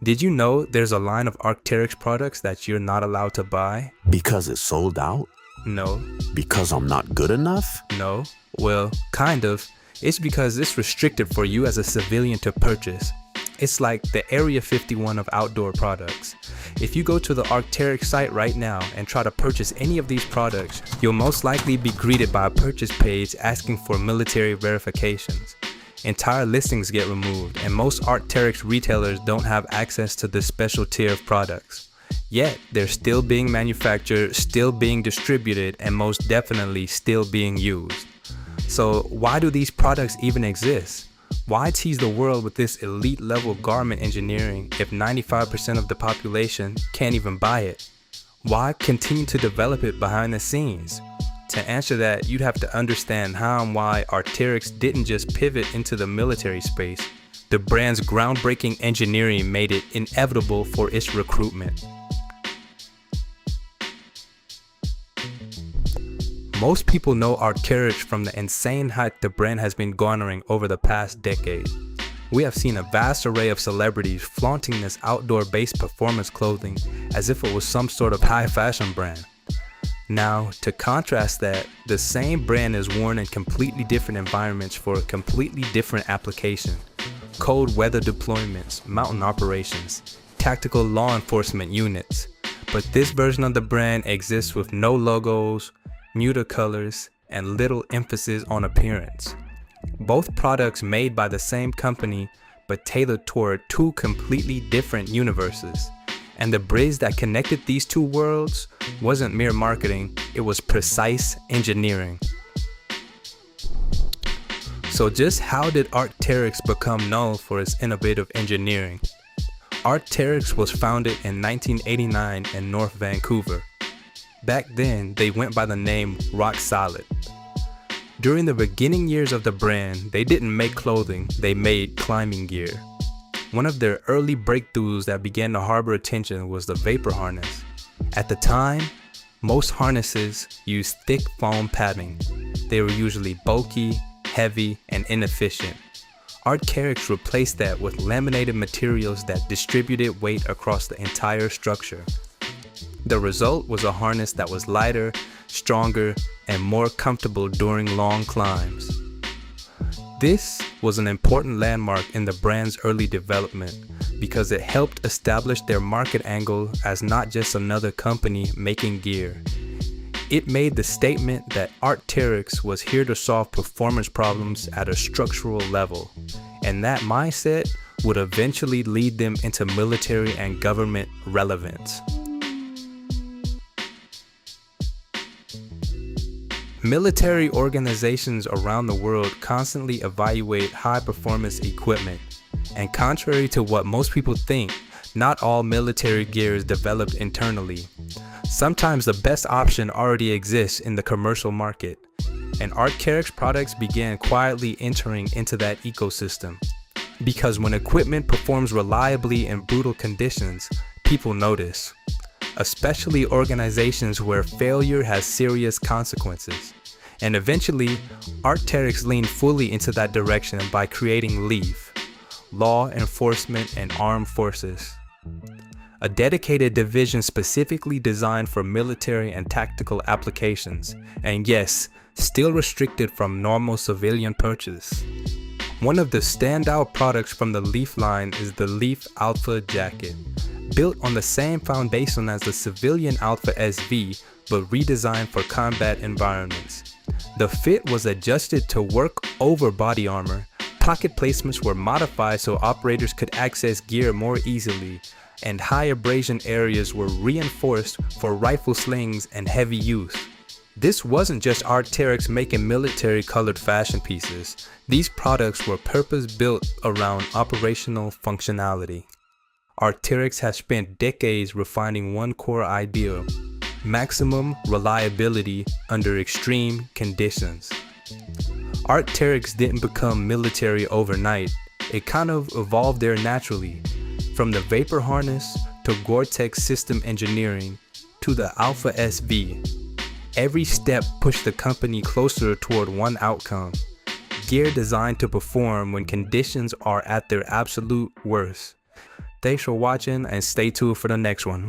Did you know there's a line of Arcteryx products that you're not allowed to buy? Because it's sold out? No. Because I'm not good enough? No. Well, kind of. It's because it's restricted for you as a civilian to purchase. It's like the Area 51 of outdoor products. If you go to the Arcteryx site right now and try to purchase any of these products, you'll most likely be greeted by a purchase page asking for military verifications. Entire listings get removed, and most Arcteryx retailers don't have access to this special tier of products. Yet, they're still being manufactured, still being distributed, and most definitely still being used. So why do these products even exist? Why tease the world with this elite level garment engineering if 95% of the population can't even buy it? Why continue to develop it behind the scenes? To answer that, you'd have to understand how and why Arcteryx didn't just pivot into the military space. The brand's groundbreaking engineering made it inevitable for its recruitment. Most people know Arcteryx from the insane hype the brand has been garnering over the past decade. We have seen a vast array of celebrities flaunting this outdoor-based performance clothing as if it was some sort of high fashion brand. Now, to contrast that, the same brand is worn in completely different environments for a completely different application. Cold weather deployments, mountain operations, tactical law enforcement units. But this version of the brand exists with no logos, muted colors, and little emphasis on appearance. Both products made by the same company, but tailored toward two completely different universes. And the bridge that connected these two worlds wasn't mere marketing, it was precise engineering. So just how did Arcteryx become known for its innovative engineering? Arcteryx was founded in 1989 in North Vancouver. Back then, they went by the name Rock Solid. During the beginning years of the brand, they didn't make clothing, they made climbing gear. One of their early breakthroughs that began to harbor attention was the vapor harness. At the time, most harnesses used thick foam padding. They were usually bulky, heavy, and inefficient. Arcteryx replaced that with laminated materials that distributed weight across the entire structure. The result was a harness that was lighter, stronger, and more comfortable during long climbs. This was an important landmark in the brand's early development because it helped establish their market angle as not just another company making gear. It made the statement that Arcteryx was here to solve performance problems at a structural level, and that mindset would eventually lead them into military and government relevance. Military organizations around the world constantly evaluate high-performance equipment, and contrary to what most people think, not all military gear is developed internally. Sometimes the best option already exists in the commercial market, and Arcteryx products began quietly entering into that ecosystem. Because when equipment performs reliably in brutal conditions, people notice. Especially organizations where failure has serious consequences. And eventually, Arcteryx leaned fully into that direction by creating LEAF, Law Enforcement and Armed Forces, a dedicated division specifically designed for military and tactical applications, and yes, still restricted from normal civilian purchase. One of the standout products from the LEAF line is the LEAF Alpha Jacket. Built on the same foundation as the civilian Alpha SV, but redesigned for combat environments. The fit was adjusted to work over body armor, pocket placements were modified so operators could access gear more easily, and high abrasion areas were reinforced for rifle slings and heavy use. This wasn't just Arcteryx making military colored fashion pieces. These products were purpose-built around operational functionality. Arcteryx has spent decades refining one core ideal: maximum reliability under extreme conditions. Arcteryx didn't become military overnight. It kind of evolved there naturally. From the vapor harness to Gore-Tex system engineering to the Alpha SV. Every step pushed the company closer toward one outcome: gear designed to perform when conditions are at their absolute worst. Thanks for watching and stay tuned for the next one.